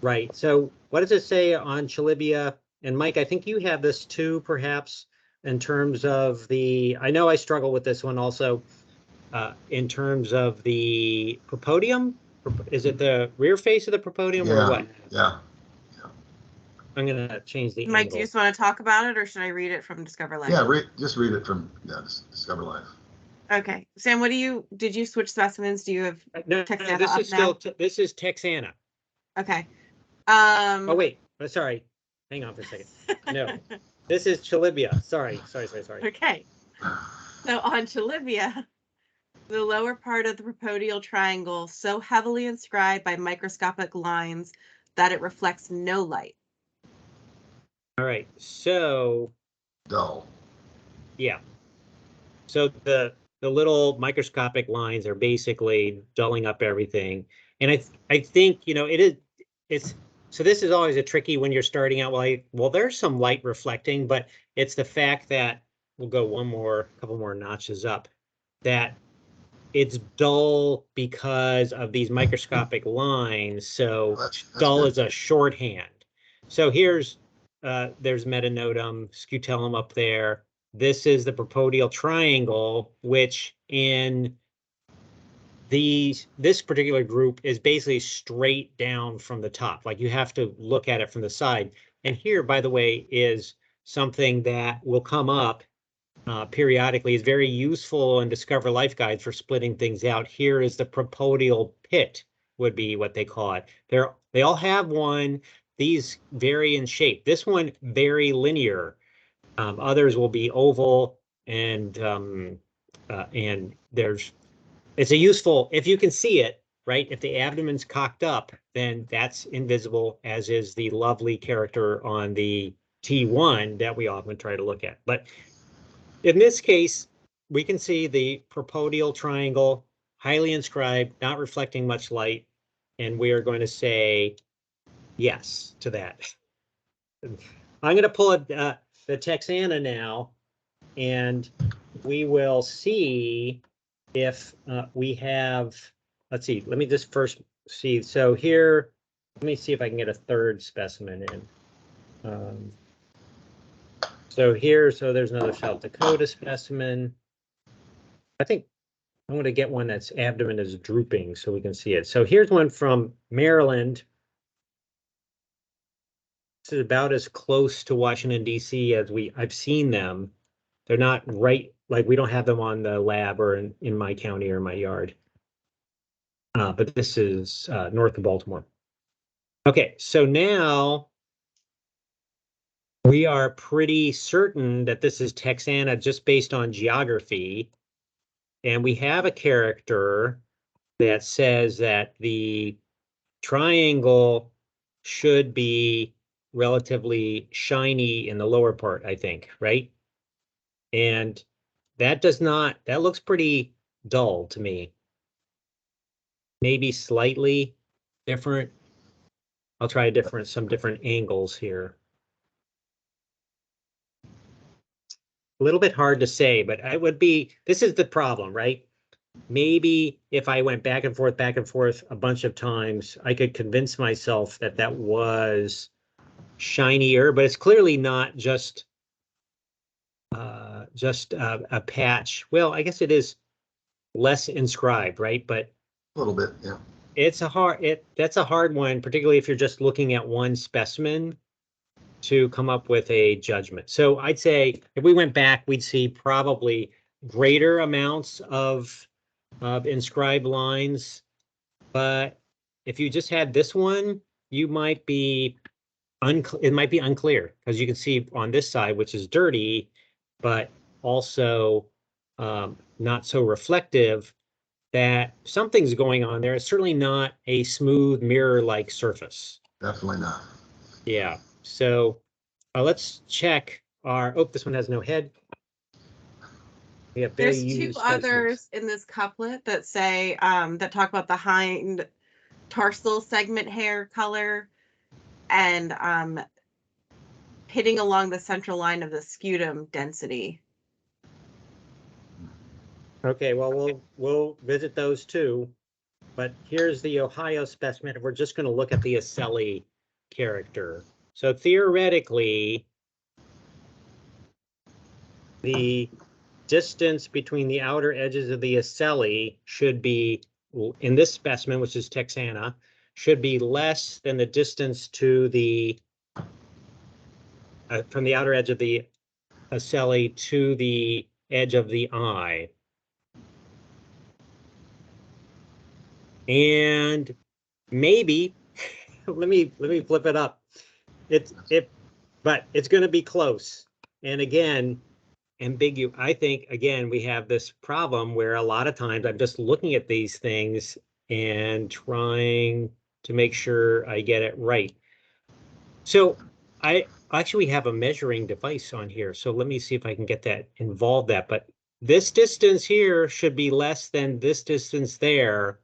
right. So what does it say on chalybea? And Mike, I think you have this too, perhaps, in terms of the, I know I struggle with this one also, in terms of the propodium. Is it the rear face of the propodium or what? Yeah. I'm going to change the Mike, angle. do you just want to talk about it, or should I read it from Discover Life? Yeah, just read it from Discover Life. Okay, Sam, did you switch specimens? Do you have no, texana this up is now? still this is texana. Okay. Oh wait, sorry. Hang on for a second. No, this is chalybea. Sorry. Okay. So on chalybea, the lower part of the propodial triangle so heavily inscribed by microscopic lines that it reflects no light. All right. So Dull. yeah. So the little microscopic lines are basically dulling up everything. And I think, you know, so this is always a tricky when you're starting out, well, there's some light reflecting, but it's the fact that we'll go a couple more notches up, that it's dull because of these microscopic lines. So That's dull good. is a shorthand. So there's metanotum, scutellum up there. This is the propodial triangle, which in this particular group is basically straight down from the top. Like you have to look at it from the side. And here, by the way, is something that will come up periodically. Is very useful in Discover Life guides for splitting things out. Here is the propodial pit, would be what they call it. They all have one. These vary in shape. This one very linear. Others will be oval, and it's a useful, if you can see it, right? If the abdomen's cocked up, then that's invisible, as is the lovely character on the T1 that we often try to look at. But in this case, we can see the propodial triangle, highly inscribed, not reflecting much light, and we are going to say yes to that. I'm going to pull the texana now, and we will see if we have, let's see, let me just first see. So here, let me see if I can get a third specimen in. So there's another South Dakota specimen. I think I want to get one that's abdomen is drooping so we can see it. So here's one from Maryland. This is about as close to Washington, D.C. as I've seen them. They're not right, like we don't have them on the lab or in my county or my yard. But this is north of Baltimore. Okay, so now we are pretty certain that this is texana just based on geography. And we have a character that says that the triangle should be relatively shiny in the lower part, I think, right? And that looks pretty dull to me. Maybe slightly different. I'll try some different angles here. A little bit hard to say, but this is the problem, right? Maybe if I went back and forth a bunch of times, I could convince myself that that was shinier, but it's clearly not just a patch. Well, I guess it is less inscribed, right? But A little bit, yeah. That's a hard one, particularly if you're just looking at one specimen to come up with a judgment. So I'd say if we went back, we'd see probably greater amounts of inscribed lines, but if you just had this one, you might be it might be unclear, because you can see on this side, which is dirty, but also not so reflective, that something's going on there. It's certainly not a smooth mirror-like surface. Definitely not. Yeah. So let's check our. Oh, this one has no head. We have very There's two used specimens. others in this couplet that say that talk about the hind tarsal segment hair color and pitting along the central line of the scutum density. Okay, well, we'll visit those too. But here's the Ohio specimen. We're just going to look at the ocelli character. So theoretically, the distance between the outer edges of the ocelli should be, in this specimen, which is texana, should be less than the distance to the from the outer edge of the ocelli to the edge of the eye. And maybe let me flip it up. But it's going to be close. And again, ambiguous. I think again we have this problem where a lot of times I'm just looking at these things and trying to make sure I get it right. So I actually have a measuring device on here. So let me see if I can get that involved that. But this distance here should be less than this distance there.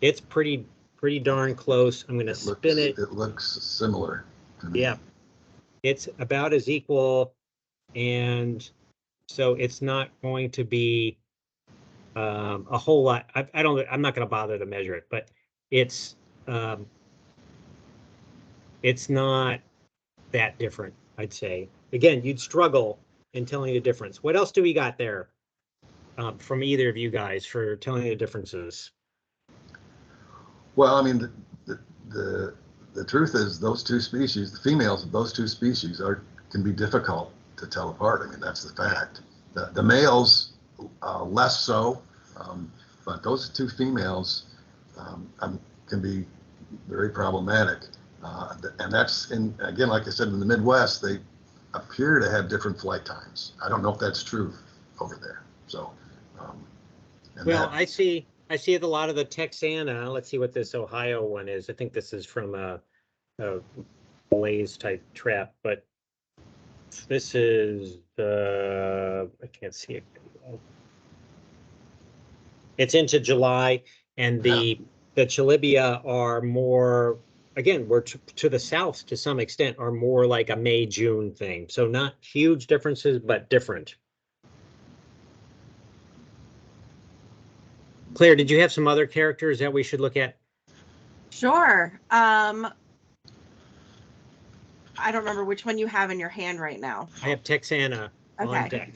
It's pretty darn close. I'm going to spin it. It looks similar to me. Yeah, it's about as equal, and so it's not going to be a whole lot. I'm not going to bother to measure it, but it's not that different, I'd say. Again, you'd struggle in telling the difference. What else do we got there from either of you guys for telling the differences? Well, I mean, the truth is those two species, the females of those two species can be difficult to tell apart. I mean, that's the fact. The males less so, but those two females can be very problematic. And that's, again, like I said, in the Midwest, they appear to have different flight times. I don't know if that's true over there. So, well, I see it a lot of the texana. Let's see what this Ohio one is. I think this is from a Blaze type trap, but this is I can't see it. It's into July, and the chalybea are more, again, we're to the south to some extent, are more like a May-June thing. So not huge differences, but different. Claire, did you have some other characters that we should look at? Sure. I don't remember which one you have in your hand right now. I have texana on deck.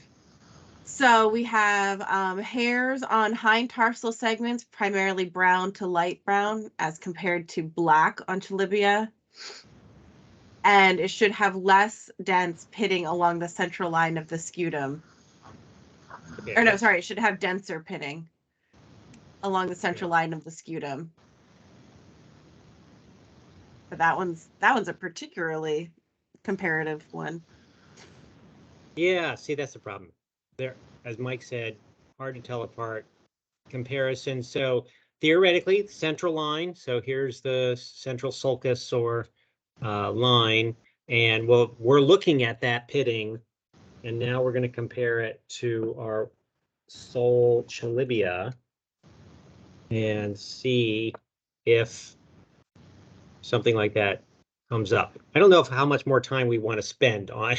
So we have hairs on hind tarsal segments, primarily brown to light brown, as compared to black on chalybea. And it should have less dense pitting along the central line of the scutum. Okay. Or no, sorry, it should have denser pitting along the central line of the scutum. But that one's a particularly comparative one. Yeah, see, that's the problem. There, as Mike said, hard to tell apart comparison. So theoretically, central line. So here's the central sulcus or line, and we're looking at that pitting, and now we're going to compare it to our sole chalybea and see if something like that comes up. I don't know how much more time we want to spend on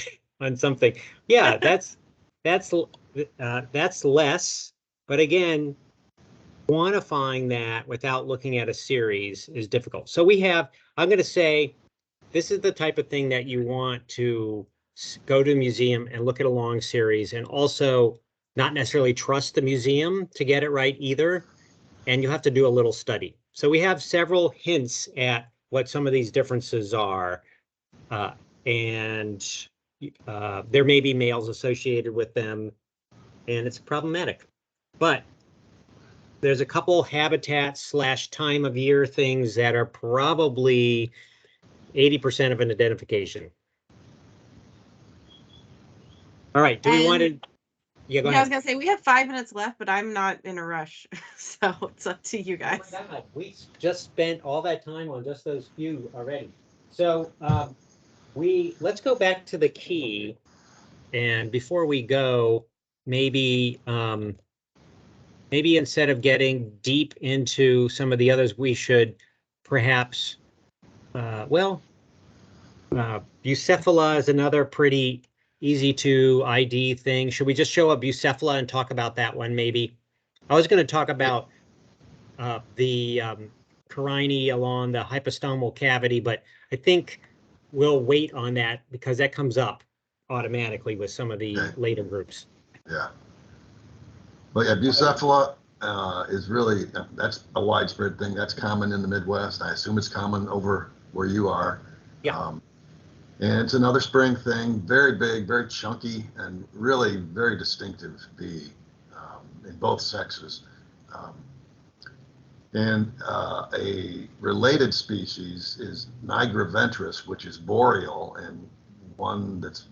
something. Yeah, that's less, but again, quantifying that without looking at a series is difficult. So I'm going to say this is the type of thing that you want to go to the museum and look at a long series, and also not necessarily trust the museum to get it right either. And you have to do a little study. So we have several hints at what some of these differences are. And there may be males associated with them. and it's problematic. But there's a couple habitat / time of year things that are probably 80% of an identification. All right, do we want to? Yeah, go I was ahead. gonna say we have 5 minutes left, but I'm not in a rush, so it's up to you guys. Oh my God, we just spent all that time on just those few already. So let's go back to the key, and before we go, maybe instead of getting deep into some of the others, we should perhaps bucephala is another pretty easy to ID thing. Should we just show a bucephala and talk about that one maybe? I was going to talk about the carinae along the hypostomal cavity, but I think we'll wait on that because that comes up automatically with some of the later groups. Yeah. But yeah, bucephala is really, that's a widespread thing. That's common in the Midwest. I assume it's common over where you are. Yeah. And it's another spring thing, very big, very chunky, and really very distinctive bee in both sexes. And a related species is nigraventris, which is boreal and one that's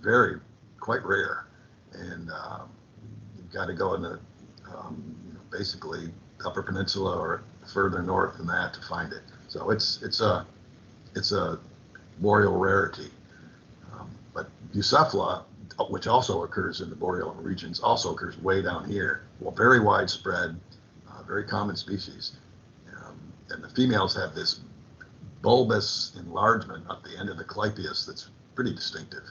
quite rare. And you've got to go in the basically Upper Peninsula or further north than that to find it. So it's a boreal rarity. But bucephala, which also occurs in the boreal regions, also occurs way down here. Well, very widespread, very common species. And the females have this bulbous enlargement at the end of the clypeus that's pretty distinctive.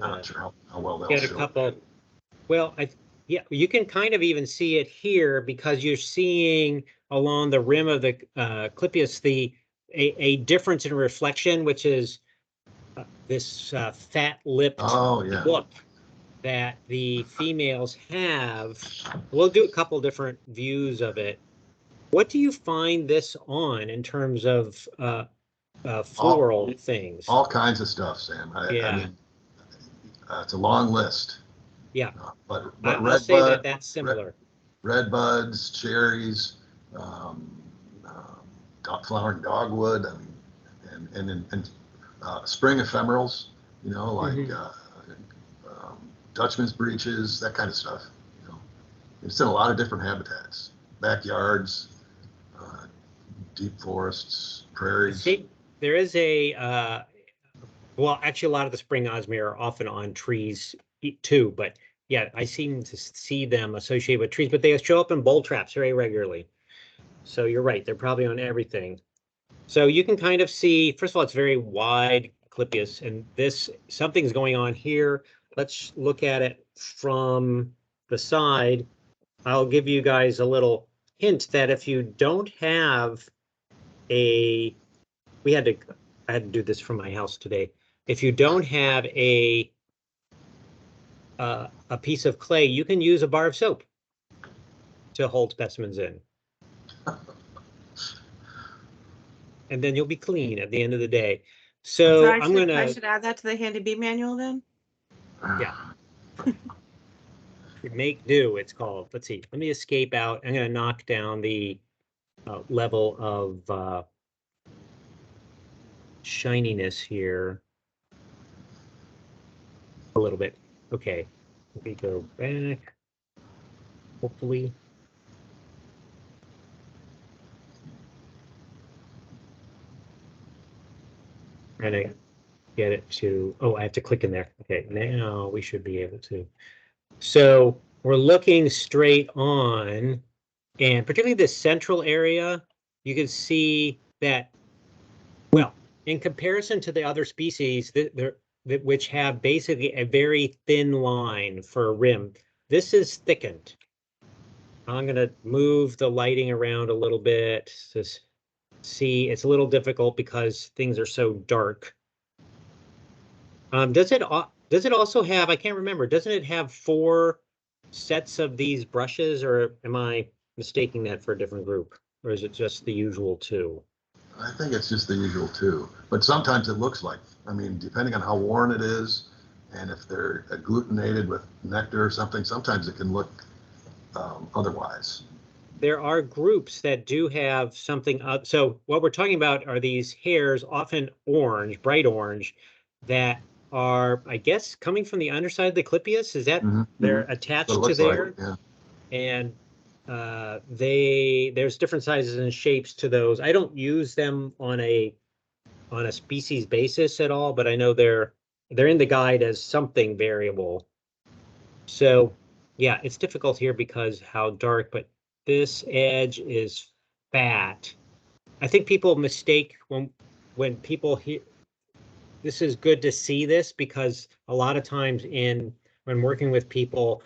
I'm not sure how well they'll show. A couple. Well, yeah, you can kind of even see it here because you're seeing along the rim of the clypeus a difference in reflection, which is this fat-lipped look that the females have. We'll do a couple different views of it. What do you find this on in terms of floral things? All kinds of stuff, Sam. I mean, it's a long list. Yeah, but I'll say that's similar. Red buds, cherries, flowering dogwood, and spring ephemerals. Like Dutchman's breeches, that kind of stuff. It's in a lot of different habitats, backyards, deep forests, prairies. See, there is well, actually, a lot of the spring osmia are often on trees too, but yeah, I seem to see them associated with trees, but they show up in bowl traps very regularly. So you're right, they're probably on everything. So you can kind of see, first of all, it's very wide clypeus, and something's going on here. Let's look at it from the side. I'll give you guys a little hint that if you don't have I had to do this from my house today. If you don't have a piece of clay, you can use a bar of soap to hold specimens in. And then you'll be clean at the end of the day. So I should add that to the handy bee manual then. Yeah. Make do, it's called. Let's see. Let me escape out. I'm going to knock down the level of shininess here a little bit. Okay. Let me go back. Hopefully. Trying to get it to, I have to click in there. Okay, now we should be able to. So we're looking straight on, and particularly the central area, you can see that, well, in comparison to the other species which have basically a very thin line for a rim, this is thickened. I'm going to move the lighting around a little bit to see. It's a little difficult because things are so dark. Does it also have, I can't remember, doesn't it have 4 sets of these brushes, or am I mistaking that for a different group? Or is it just the usual 2? I think it's just the usual 2, but sometimes it looks like, I mean, depending on how worn it is, And if they're agglutinated with nectar or something, sometimes it can look otherwise. There are groups that do have something. So what we're talking about are these hairs, often orange, bright orange, that are, I guess, coming from the underside of the clypeus. Is that they're attached So it to looks there? like, yeah. And there's different sizes and shapes to those. I don't use them on a species basis at all, but I know they're in the guide as something variable. So yeah, it's difficult here because how dark, but this edge is fat. I think people mistake when people hear this is good to see this because a lot of times when working with people,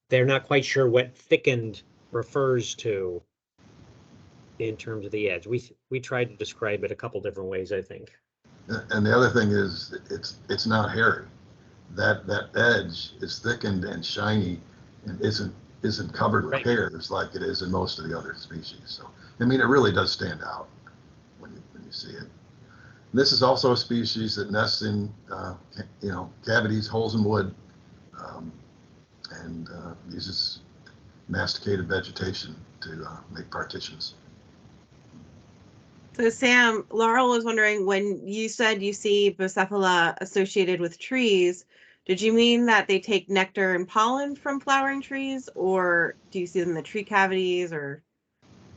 they're not quite sure what thickened refers to in terms of the edge. We tried to describe it a couple different ways, I think. And the other thing is it's not hairy. That edge is thickened and shiny and isn't covered with hairs like it is in most of the other species. So I mean, it really does stand out when you see it. And this is also a species that nests in cavities, holes in wood, and uses masticated vegetation to make partitions. So Sam, Laurel was wondering, when you said you see bucephala associated with trees, did you mean that they take nectar and pollen from flowering trees, or do you see them in the tree cavities, or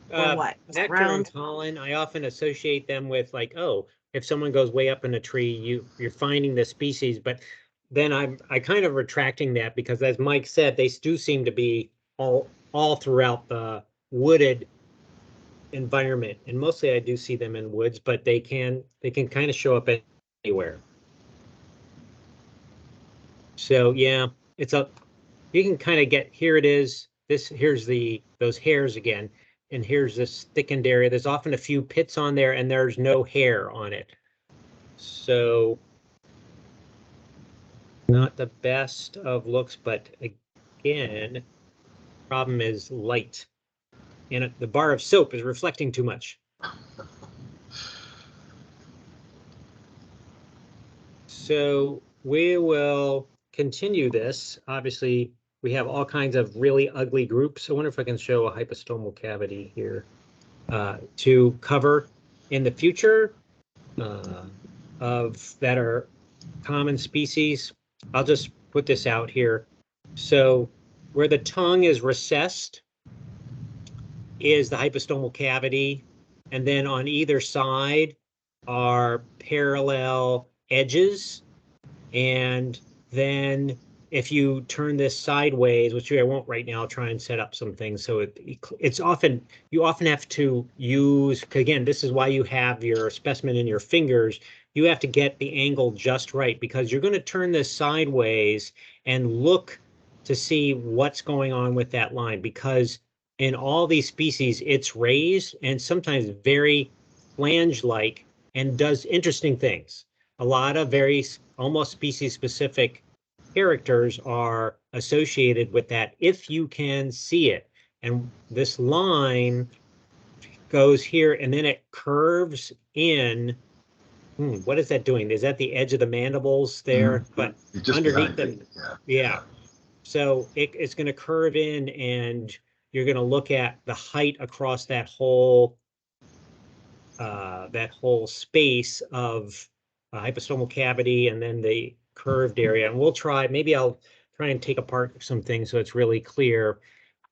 what? Nectar and pollen, I often associate them with like, oh, if someone goes way up in a tree, you're finding the species, but then I kind of retracting that because as Mike said, they do seem to be all throughout the wooded environment, and mostly I do see them in woods, but they can kind of show up anywhere. So yeah, you can kind of get, here it is, here's those hairs again, and here's this thickened area. There's often a few pits on there and there's no hair on it. So not the best of looks, but again, problem is light. And the bar of soap is reflecting too much. So we will continue this. Obviously, we have all kinds of really ugly groups. I wonder if I can show a hypostomal cavity here to cover in the future of that are common species. I'll just put this out here. So where the tongue is recessed is the hypostomal cavity, and then on either side are parallel edges. And then if you turn this sideways, which I won't right now, I'll try and set up some things. So it's often, you often have to use, again, this is why you have your specimen in your fingers. You have to get the angle just right because you're going to turn this sideways and look to see what's going on with that line, because in all these species, it's raised and sometimes very flange-like and does interesting things. A lot of very almost species-specific characters are associated with that if you can see it. And this line goes here and then it curves in. What is that doing? Is that the edge of the mandibles there? But underneath them, yeah. So it's going to curve in and you're going to look at the height across that whole space of hypostomal cavity and then the curved area. And we'll try, maybe I'll try and take apart some things so it's really clear.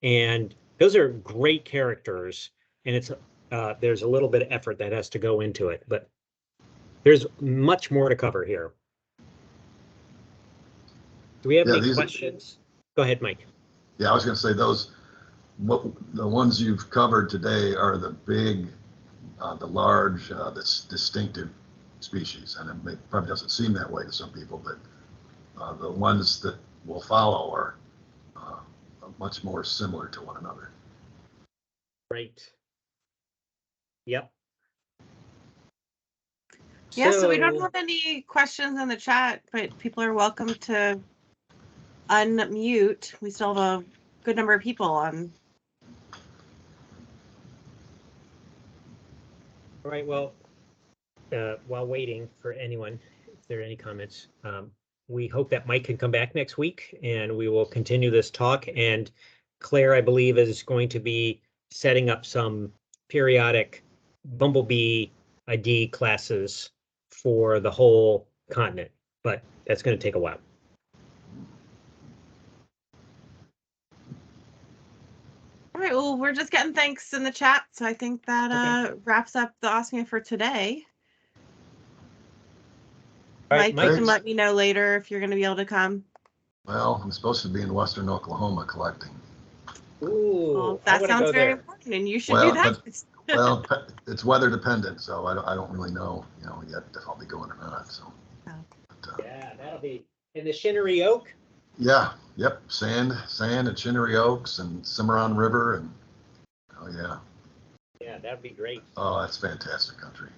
And those are great characters. And it's there's a little bit of effort that has to go into it, but there's much more to cover here. Do we have any questions? Go ahead, Mike. Yeah, I was going to say the ones you've covered today are the big, the large, the distinctive species, and it probably doesn't seem that way to some people, but the ones that will follow are much more similar to one another. Right. Yep. Yeah, so we don't have any questions in the chat, but people are welcome to unmute. We still have a good number of people on. All right, well, while waiting for anyone, if there are any comments, we hope that Mike can come back next week and we will continue this talk. And Claire, I believe, is going to be setting up some periodic bumblebee ID classes for the whole continent, but that's going to take a while. All right, well, we're just getting thanks in the chat, so I think that wraps up the Osmia for today. All right, Mike, you Mike. can let me know later if you're going to be able to come. Well, I'm supposed to be in western Oklahoma collecting. Ooh, Well, I that wanna sounds go very there. important, and you should Well, do that. Well, it's weather dependent, so I don't really know, yet if I'll be going or not. So, Oh. but, Yeah, that'll be in the Shinnery Oak. yeah, yep, sand and Chinnery Oaks and Cimarron River, and oh yeah, Yeah, that'd be great. oh, that's fantastic country.